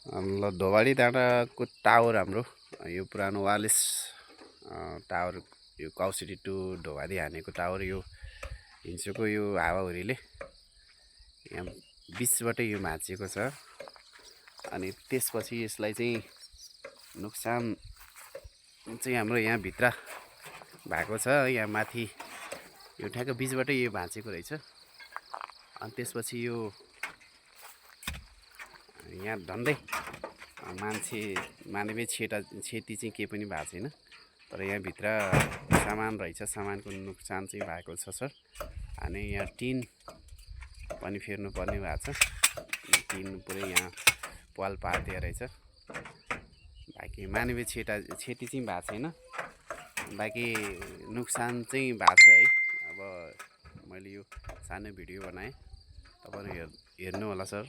ल धोबाडी डाँडाको टावर हाम्रो यो पुरानो वायरलेस टावर यो काउसिटी टु धोबाडी हानेको टावर यो हिन्चोको यो हावाहुरीले यहाँ बिचबाटै यो भाँचिएको छ। अनि त्यसपछि यसलाई चाहिँ नोक्सान चाहिँ हाम्रो यहाँ भित्र भएको छ। यहाँ माथि यो ठ्याक्क बिचबाटै यो भाँचेको रहेछ। अनि त्यसपछि यो यहाँ झन्डै मानवीय क्षति चाहिँ केही पनि भएको छैन। तर यहाँ भित्र सामान रहेछ, सामानको नोक्सान चाहिँ भएको छ सर। अनि यहाँ टिन पनि फेर्नु पर्ने भएको छ। टिन पुरै यहाँ पाल पारिदिएको रहेछ। बाँकी मानवीय क्षति चाहिँ भएको छैन। बाँकी नोक्सान चाहिँ भएको छ है। अब मैले यो सानो भिडियो बनाएँ, तपाईँहरू हेर्नु होला सर।